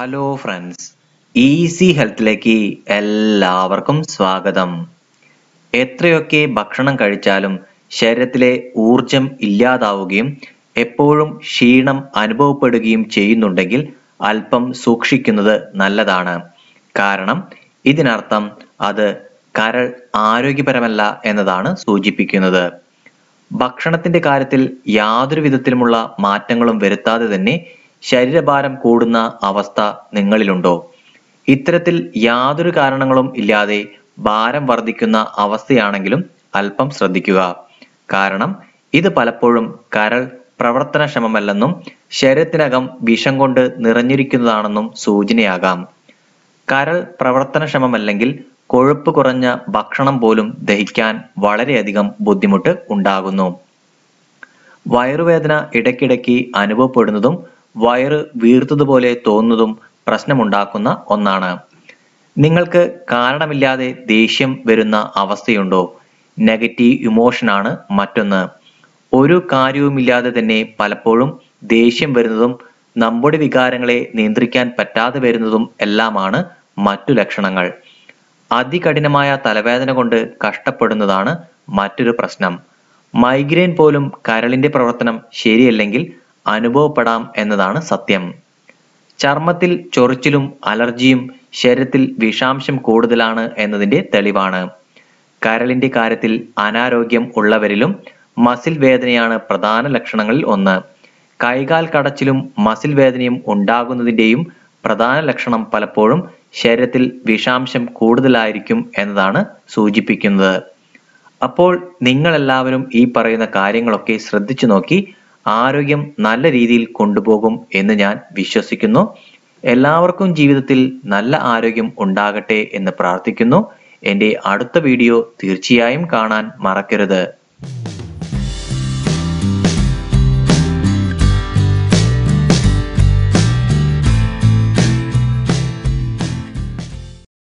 Hello friends, easy ഹെൽത്തിലേക്ക് എല്ലാവർക്കും സ്വാഗതം. എത്രയൊക്കെ ഭക്ഷണം കഴിച്ചാലും ശരീരത്തിലെ ഊർജം ഇല്ലാതാവുകയും എപ്പോഴും ക്ഷീണം അനുഭവപ്പെടുകയും ചെയ്യുന്നുണ്ടെങ്കിൽ അല്പം സൂക്ഷിക്കുന്നത് നല്ലതാണ്. കാരണം ഇതിനർത്ഥം അത് കരൾ ആരോഗ്യപരമല്ല എന്നതാണ് സൂചിപ്പിക്കുന്നത്. ഭക്ഷണത്തിന്റെ കാര്യത്തിൽ യാതൊരു വിധത്തിലുമുള്ള മാറ്റങ്ങളും വരുത്താതെ തന്നെ ശരീരഭാരം കൂടുന്ന അവസ്ഥ നിങ്ങളിലുണ്ടോ? ഇത്തരത്തിൽ യാതൊരു കാരണങ്ങളും ഇല്ലാതെ ഭാരം വർദ്ധിക്കുന്ന അവസ്ഥയാണെങ്കിലും അല്പം ശ്രദ്ധിക്കുക. കാരണം ഇത് പലപ്പോഴും കരൾ പ്രവർത്തനക്ഷമമല്ലെന്നും ശരീരത്തിനകം വിഷം കൊണ്ട് നിറഞ്ഞിരിക്കുന്നതാണെന്നും സൂചനയാകാം. കരൾ പ്രവർത്തനക്ഷമമല്ലെങ്കിൽ കൊഴുപ്പ് കുറഞ്ഞ ഭക്ഷണം പോലും ദഹിക്കാൻ വളരെയധികം ബുദ്ധിമുട്ട് ഉണ്ടാകുന്നു. വയറുവേദന ഇടയ്ക്കിടയ്ക്ക് അനുഭവപ്പെടുന്നതും വയറ് വീർത്തതുപോലെ തോന്നുന്നതും പ്രശ്നമുണ്ടാക്കുന്ന ഒന്നാണ്. നിങ്ങൾക്ക് കാരണമില്ലാതെ ദേഷ്യം വരുന്ന അവസ്ഥയുണ്ടോ? നെഗറ്റീവ് ഇമോഷനാണ് മറ്റൊന്ന്. ഒരു കാര്യവുമില്ലാതെ തന്നെ പലപ്പോഴും ദേഷ്യം വരുന്നതും നമ്മുടെ വികാരങ്ങളെ നിയന്ത്രിക്കാൻ പറ്റാതെ വരുന്നതും എല്ലാമാണ് മറ്റു ലക്ഷണങ്ങൾ. അതികഠിനമായ തലവേദന കൊണ്ട് കഷ്ടപ്പെടുന്നതാണ് മറ്റൊരു പ്രശ്നം. മൈഗ്രെയിൻ പോലും കരളിന്റെ പ്രവർത്തനം ശരിയല്ലെങ്കിൽ അനുഭവപ്പെടാം എന്നതാണ് സത്യം. ചർമ്മത്തിൽ ചൊറിച്ചിലും അലർജിയും ശരീരത്തിൽ വിഷാംശം കൂടുതലാണ് എന്നതിന്റെ തെളിവാണ്. കരളിന്റെ കാര്യത്തിൽ അനാരോഗ്യം ഉള്ളവരിലും മസിൽ വേദനയാണ് പ്രധാന ലക്ഷണങ്ങളിൽ ഒന്ന്. കൈകാൽ കടച്ചിലും മസിൽ വേദനയും ഉണ്ടാകുന്നതിന്റെയും പ്രധാന ലക്ഷണം പലപ്പോഴും ശരീരത്തിൽ വിഷാംശം കൂടുതലായിരിക്കും എന്നതാണ് സൂചിപ്പിക്കുന്നത്. അപ്പോൾ നിങ്ങളെല്ലാവരും ഈ പറയുന്ന കാര്യങ്ങളൊക്കെ ശ്രദ്ധിച്ചു നോക്കി ആരോഗ്യം നല്ല രീതിയിൽ കൊണ്ടുപോകും എന്ന് ഞാൻ വിശ്വസിക്കുന്നു. എല്ലാവർക്കും ജീവിതത്തിൽ നല്ല ആരോഗ്യം ഉണ്ടാകട്ടെ എന്ന് പ്രാർത്ഥിക്കുന്നു. എൻ്റെ അടുത്ത വീഡിയോ തീർച്ചയായും കാണാൻ മറക്കരുത്.